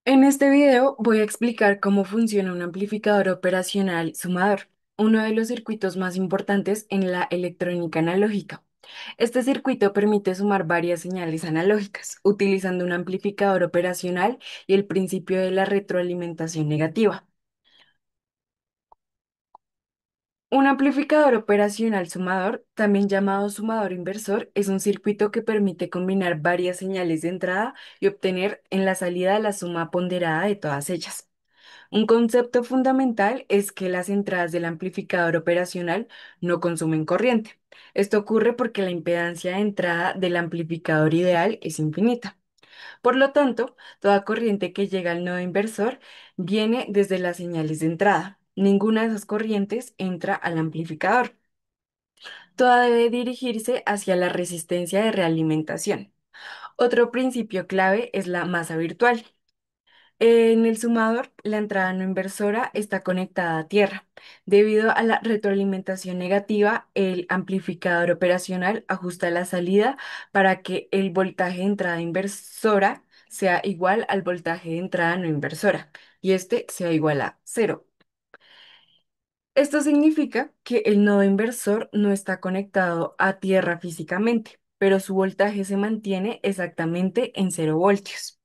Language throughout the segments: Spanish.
En este video voy a explicar cómo funciona un amplificador operacional sumador, uno de los circuitos más importantes en la electrónica analógica. Este circuito permite sumar varias señales analógicas utilizando un amplificador operacional y el principio de la retroalimentación negativa. Un amplificador operacional sumador, también llamado sumador inversor, es un circuito que permite combinar varias señales de entrada y obtener en la salida la suma ponderada de todas ellas. Un concepto fundamental es que las entradas del amplificador operacional no consumen corriente. Esto ocurre porque la impedancia de entrada del amplificador ideal es infinita. Por lo tanto, toda corriente que llega al nodo inversor viene desde las señales de entrada. Ninguna de esas corrientes entra al amplificador. Toda debe dirigirse hacia la resistencia de realimentación. Otro principio clave es la masa virtual. En el sumador, la entrada no inversora está conectada a tierra. Debido a la retroalimentación negativa, el amplificador operacional ajusta la salida para que el voltaje de entrada inversora sea igual al voltaje de entrada no inversora y este sea igual a cero. Esto significa que el nodo inversor no está conectado a tierra físicamente, pero su voltaje se mantiene exactamente en 0 voltios.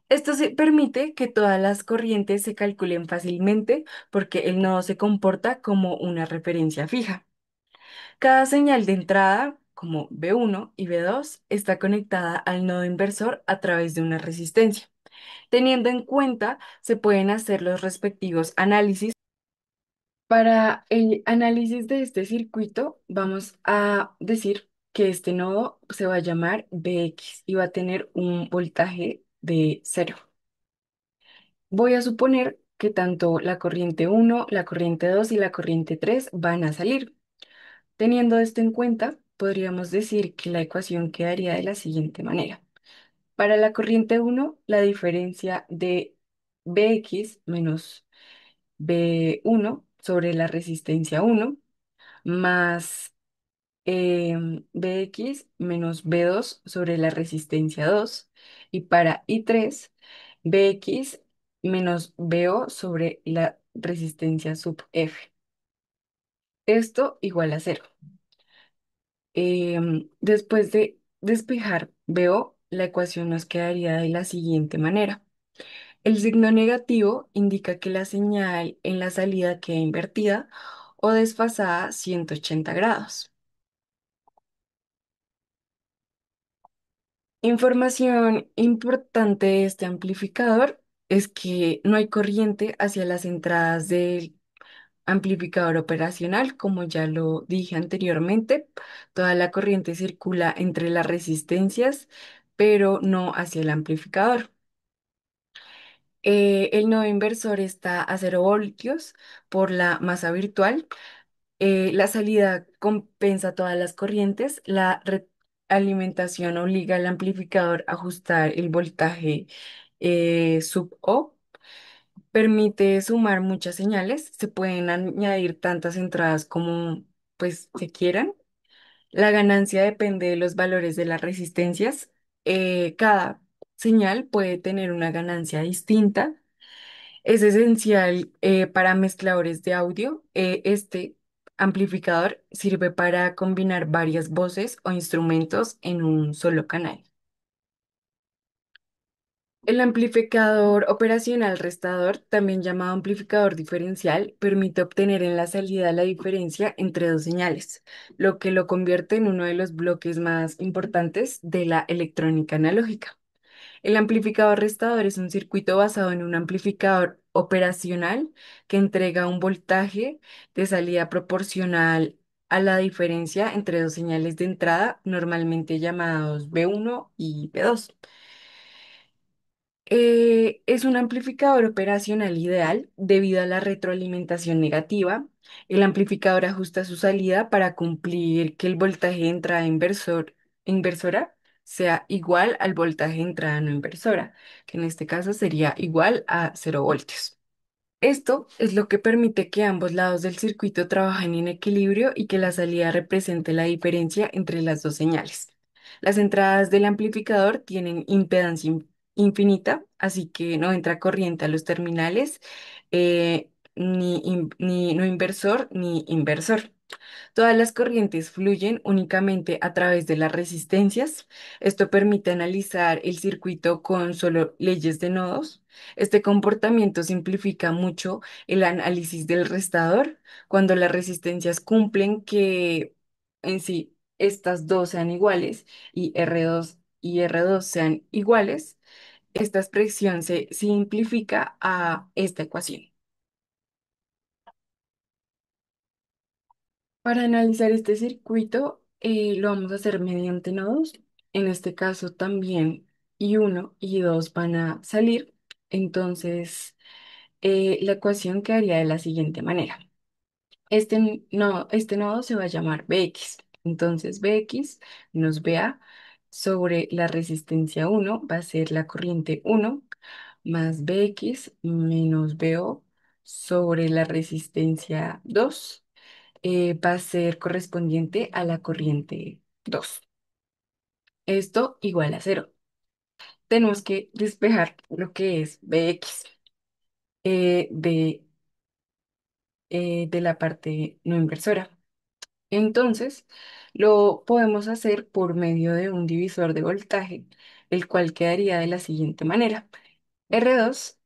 Esto permite que todas las corrientes se calculen fácilmente porque el nodo se comporta como una referencia fija. Cada señal de entrada, como B1 y B2, está conectada al nodo inversor a través de una resistencia. Teniendo en cuenta, se pueden hacer los respectivos análisis. Para el análisis de este circuito, vamos a decir que este nodo se va a llamar BX y va a tener un voltaje de cero. Voy a suponer que tanto la corriente uno, la corriente 2 y la corriente 3 van a salir. Teniendo esto en cuenta, podríamos decir que la ecuación quedaría de la siguiente manera. Para la corriente uno, la diferencia de Bx menos B1 sobre la resistencia uno más Bx menos B2 sobre la resistencia 2 y para I3 Bx menos BO sobre la resistencia sub F. Esto igual a cero. Después de despejar BO, la ecuación nos quedaría de la siguiente manera. El signo negativo indica que la señal en la salida queda invertida o desfasada 180 grados. Información importante de este amplificador es que no hay corriente hacia las entradas del amplificador operacional, como ya lo dije anteriormente. Toda la corriente circula entre las resistencias, pero no hacia el amplificador. El nodo inversor está a 0 voltios por la masa virtual. La salida compensa todas las corrientes. La alimentación obliga al amplificador a ajustar el voltaje sub O. Permite sumar muchas señales. Se pueden añadir tantas entradas como pues se quieran. La ganancia depende de los valores de las resistencias. Cada señal puede tener una ganancia distinta. Es esencial para mezcladores de audio. Este amplificador sirve para combinar varias voces o instrumentos en un solo canal. El amplificador operacional restador, también llamado amplificador diferencial, permite obtener en la salida la diferencia entre dos señales, lo que lo convierte en uno de los bloques más importantes de la electrónica analógica. El amplificador restador es un circuito basado en un amplificador operacional que entrega un voltaje de salida proporcional a la diferencia entre dos señales de entrada, normalmente llamados B1 y B2. Es un amplificador operacional ideal debido a la retroalimentación negativa. El amplificador ajusta su salida para cumplir que el voltaje de entrada inversora sea igual al voltaje de entrada no inversora, que en este caso sería igual a 0 voltios. Esto es lo que permite que ambos lados del circuito trabajen en equilibrio y que la salida represente la diferencia entre las dos señales. Las entradas del amplificador tienen impedancia infinita, así que no entra corriente a los terminales, ni no inversor ni inversor. Todas las corrientes fluyen únicamente a través de las resistencias. Esto permite analizar el circuito con solo leyes de nodos. Este comportamiento simplifica mucho el análisis del restador cuando las resistencias cumplen que en sí estas dos sean iguales y R2 sean iguales. Esta expresión se simplifica a esta ecuación. Para analizar este circuito, lo vamos a hacer mediante nodos. En este caso también I1 y I2 van a salir. Entonces, la ecuación quedaría de la siguiente manera. Este nodo se va a llamar Bx. Entonces, Bx menos Ba sobre la resistencia 1 va a ser la corriente 1 más Bx menos Bo sobre la resistencia 2 va a ser correspondiente a la corriente 2. Esto igual a cero. Tenemos que despejar lo que es Bx eh, de, de la parte no inversora. Entonces, lo podemos hacer por medio de un divisor de voltaje, el cual quedaría de la siguiente manera. R2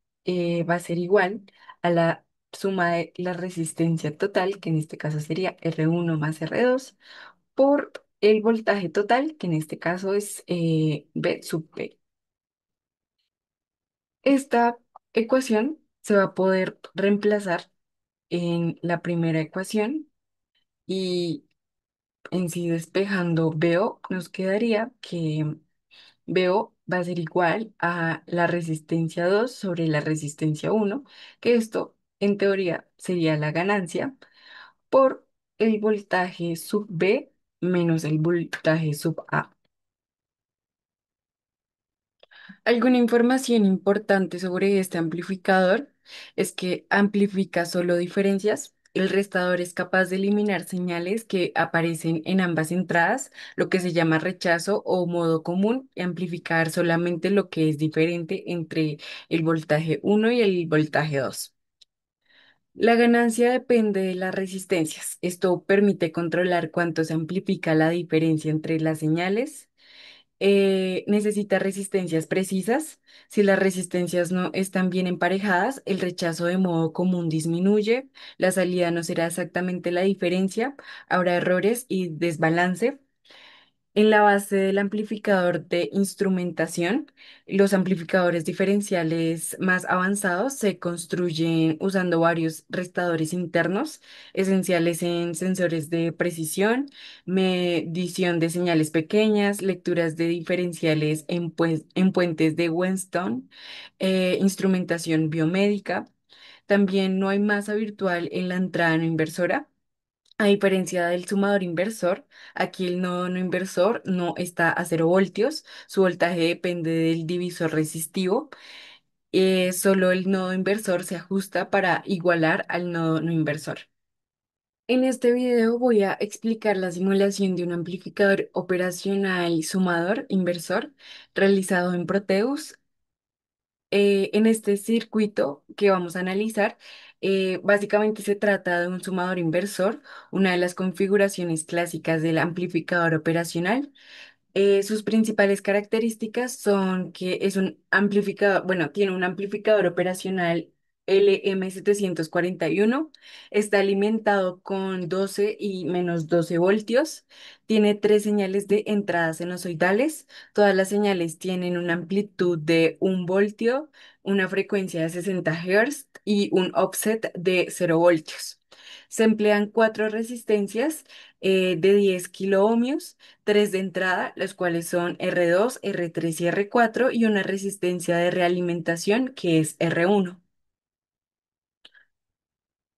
va a ser igual a la suma de la resistencia total, que en este caso sería R1 más R2, por el voltaje total, que en este caso es V sub P. Esta ecuación se va a poder reemplazar en la primera ecuación y en sí despejando BO nos quedaría que BO va a ser igual a la resistencia 2 sobre la resistencia 1, que esto en teoría sería la ganancia por el voltaje sub B menos el voltaje sub A. Alguna información importante sobre este amplificador es que amplifica solo diferencias. El restador es capaz de eliminar señales que aparecen en ambas entradas, lo que se llama rechazo o modo común, y amplificar solamente lo que es diferente entre el voltaje 1 y el voltaje 2. La ganancia depende de las resistencias. Esto permite controlar cuánto se amplifica la diferencia entre las señales. Necesita resistencias precisas. Si las resistencias no están bien emparejadas, el rechazo de modo común disminuye, la salida no será exactamente la diferencia, habrá errores y desbalance. En la base del amplificador de instrumentación, los amplificadores diferenciales más avanzados se construyen usando varios restadores internos, esenciales en sensores de precisión, medición de señales pequeñas, lecturas de diferenciales en puentes de Weston, instrumentación biomédica. También no hay masa virtual en la entrada no inversora. A diferencia del sumador inversor, aquí el nodo no inversor no está a 0 voltios, su voltaje depende del divisor resistivo, solo el nodo inversor se ajusta para igualar al nodo no inversor. En este video voy a explicar la simulación de un amplificador operacional sumador inversor realizado en Proteus. En este circuito que vamos a analizar, básicamente se trata de un sumador inversor, una de las configuraciones clásicas del amplificador operacional. Sus principales características son que es un amplificador, bueno, tiene un amplificador operacional LM741, está alimentado con 12 y menos 12 voltios, tiene tres señales de entrada sinusoidales, todas las señales tienen una amplitud de 1 voltio, una frecuencia de 60 Hz y un offset de 0 voltios. Se emplean cuatro resistencias de 10 kiloohmios, tres de entrada, los cuales son R2, R3 y R4, y una resistencia de realimentación que es R1.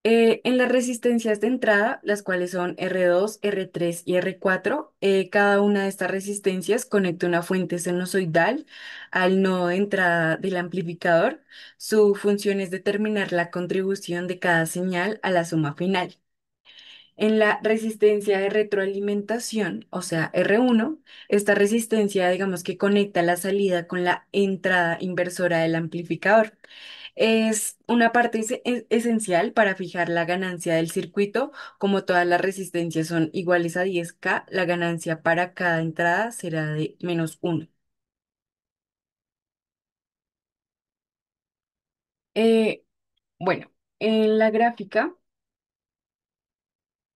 En las resistencias de entrada, las cuales son R2, R3 y R4, cada una de estas resistencias conecta una fuente sinusoidal al nodo de entrada del amplificador. Su función es determinar la contribución de cada señal a la suma final. En la resistencia de retroalimentación, o sea, R1, esta resistencia, digamos que conecta la salida con la entrada inversora del amplificador. Es una parte esencial para fijar la ganancia del circuito. Como todas las resistencias son iguales a 10K, la ganancia para cada entrada será de -1. Eh, bueno, en la gráfica.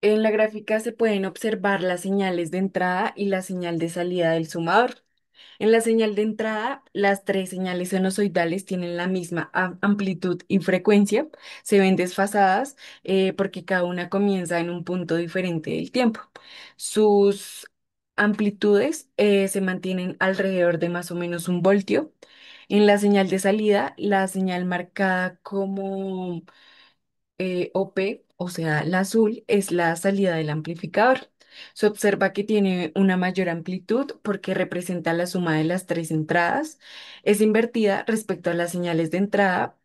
En la gráfica se pueden observar las señales de entrada y la señal de salida del sumador. En la señal de entrada, las tres señales sinusoidales tienen la misma amplitud y frecuencia, se ven desfasadas porque cada una comienza en un punto diferente del tiempo. Sus amplitudes se mantienen alrededor de más o menos 1 voltio. En la señal de salida, la señal marcada como OP, o sea, la azul, es la salida del amplificador. Se observa que tiene una mayor amplitud porque representa la suma de las tres entradas. Es invertida respecto a las señales de entrada,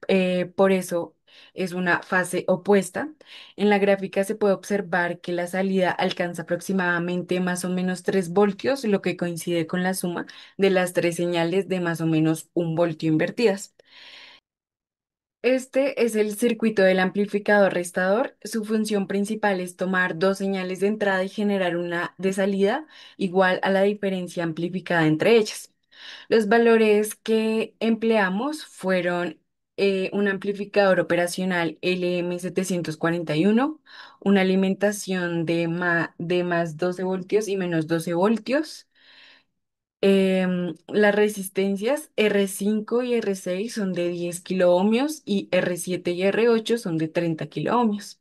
por eso es una fase opuesta. En la gráfica se puede observar que la salida alcanza aproximadamente más o menos 3 voltios, lo que coincide con la suma de las tres señales de más o menos 1 voltio invertidas. Este es el circuito del amplificador restador. Su función principal es tomar dos señales de entrada y generar una de salida igual a la diferencia amplificada entre ellas. Los valores que empleamos fueron un amplificador operacional LM741, una alimentación de más 12 voltios y menos 12 voltios. Las resistencias R5 y R6 son de 10 kiloohmios y R7 y R8 son de 30 kiloohmios.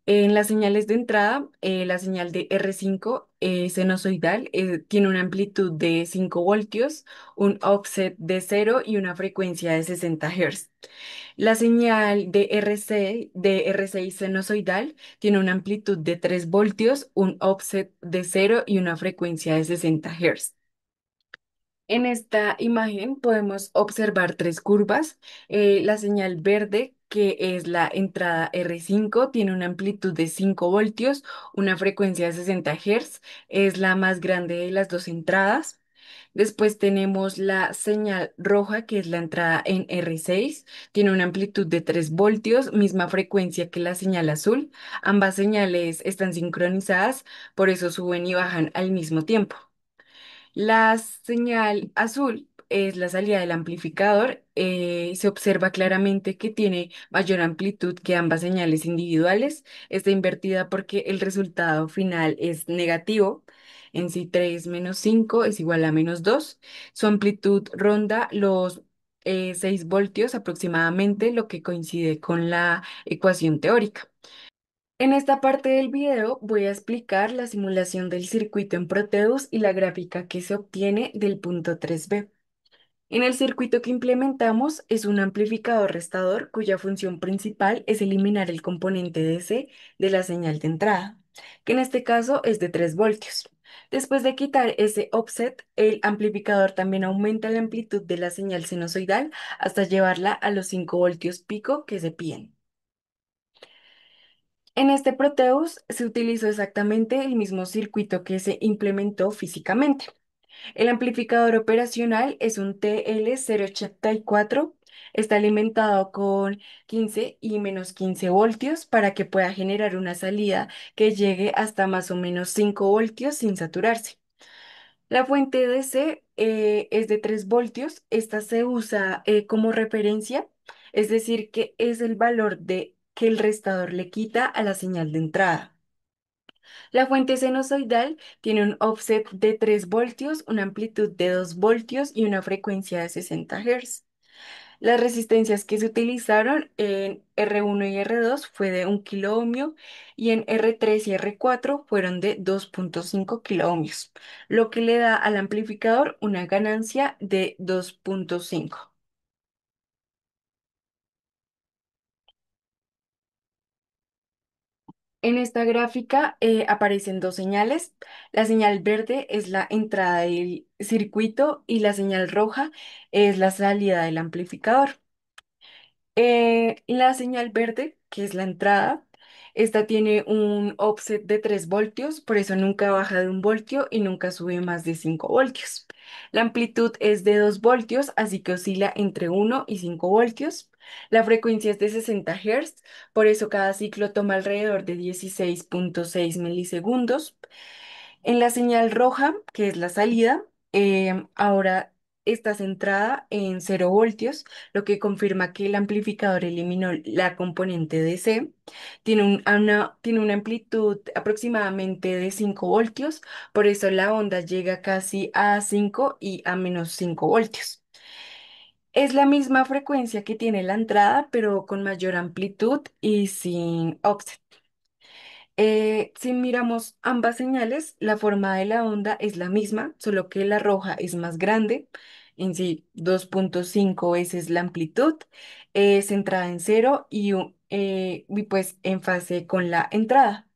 En las señales de entrada, la señal de R5 sinusoidal tiene una amplitud de 5 voltios, un offset de 0 y una frecuencia de 60 Hz. La señal de R6 sinusoidal tiene una amplitud de 3 voltios, un offset de 0 y una frecuencia de 60 Hz. En esta imagen podemos observar tres curvas. La señal verde, que es la entrada R5, tiene una amplitud de 5 voltios, una frecuencia de 60 Hz, es la más grande de las dos entradas. Después tenemos la señal roja, que es la entrada en R6, tiene una amplitud de 3 voltios, misma frecuencia que la señal azul. Ambas señales están sincronizadas, por eso suben y bajan al mismo tiempo. La señal azul es la salida del amplificador. Se observa claramente que tiene mayor amplitud que ambas señales individuales. Está invertida porque el resultado final es negativo. En sí 3 menos 5 es igual a -2. Su amplitud ronda los 6 voltios aproximadamente, lo que coincide con la ecuación teórica. En esta parte del video voy a explicar la simulación del circuito en Proteus y la gráfica que se obtiene del punto 3B. En el circuito que implementamos es un amplificador restador cuya función principal es eliminar el componente DC de la señal de entrada, que en este caso es de 3 voltios. Después de quitar ese offset, el amplificador también aumenta la amplitud de la señal sinusoidal hasta llevarla a los 5 voltios pico que se piden. En este Proteus se utilizó exactamente el mismo circuito que se implementó físicamente. El amplificador operacional es un TL084. Está alimentado con 15 y -15 voltios para que pueda generar una salida que llegue hasta más o menos 5 voltios sin saturarse. La fuente DC es de 3 voltios. Esta se usa como referencia, es decir, que es el valor de que el restador le quita a la señal de entrada. La fuente sinusoidal tiene un offset de 3 voltios, una amplitud de 2 voltios y una frecuencia de 60 Hz. Las resistencias que se utilizaron en R1 y R2 fue de 1 kiloohmio y en R3 y R4 fueron de 2,5 kiloohmios, lo que le da al amplificador una ganancia de 2,5. En esta gráfica aparecen dos señales. La señal verde es la entrada del circuito y la señal roja es la salida del amplificador. La señal verde, que es la entrada, Esta tiene un offset de 3 voltios, por eso nunca baja de 1 voltio y nunca sube más de 5 voltios. La amplitud es de 2 voltios, así que oscila entre 1 y 5 voltios. La frecuencia es de 60 Hz, por eso cada ciclo toma alrededor de 16,6 milisegundos. En la señal roja, que es la salida, ahora está centrada en 0 voltios, lo que confirma que el amplificador eliminó la componente DC. Tiene una amplitud aproximadamente de 5 voltios, por eso la onda llega casi a 5 y a -5 voltios. Es la misma frecuencia que tiene la entrada, pero con mayor amplitud y sin offset. Si miramos ambas señales, la forma de la onda es la misma, solo que la roja es más grande, en sí 2,5 veces la amplitud, centrada en cero y pues en fase con la entrada.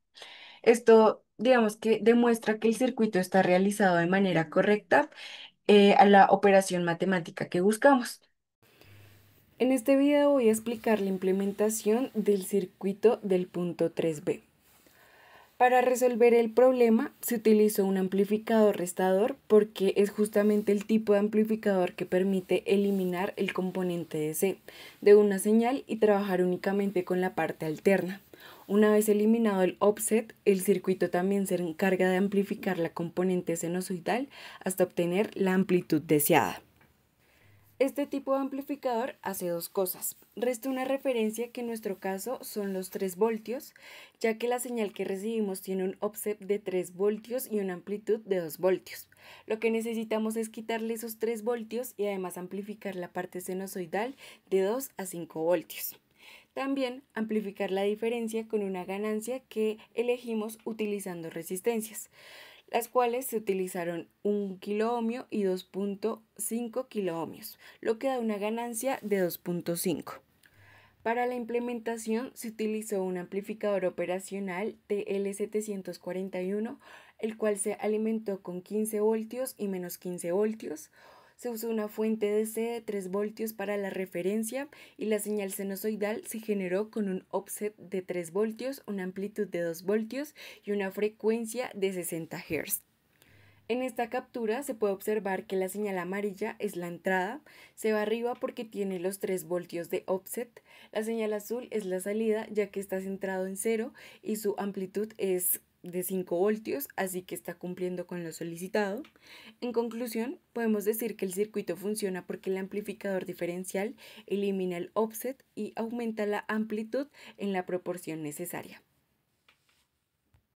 Esto, digamos que demuestra que el circuito está realizado de manera correcta a la operación matemática que buscamos. En este video voy a explicar la implementación del circuito del punto 3B. Para resolver el problema se utilizó un amplificador restador porque es justamente el tipo de amplificador que permite eliminar el componente DC de una señal y trabajar únicamente con la parte alterna. Una vez eliminado el offset, el circuito también se encarga de amplificar la componente sinusoidal hasta obtener la amplitud deseada. Este tipo de amplificador hace dos cosas. Resta una referencia que en nuestro caso son los 3 voltios, ya que la señal que recibimos tiene un offset de 3 voltios y una amplitud de 2 voltios. Lo que necesitamos es quitarle esos 3 voltios y además amplificar la parte sinusoidal de 2 a 5 voltios. También amplificar la diferencia con una ganancia que elegimos utilizando resistencias, las cuales se utilizaron 1 kiloohmio y 2,5 kiloohmios, lo que da una ganancia de 2,5. Para la implementación se utilizó un amplificador operacional TL741, el cual se alimentó con 15 voltios y -15 voltios. Se usó una fuente DC de 3 voltios para la referencia y la señal sinusoidal se generó con un offset de 3 voltios, una amplitud de 2 voltios y una frecuencia de 60 Hz. En esta captura se puede observar que la señal amarilla es la entrada, se va arriba porque tiene los 3 voltios de offset, la señal azul es la salida ya que está centrado en cero y su amplitud es de 5 voltios, así que está cumpliendo con lo solicitado. En conclusión, podemos decir que el circuito funciona porque el amplificador diferencial elimina el offset y aumenta la amplitud en la proporción necesaria.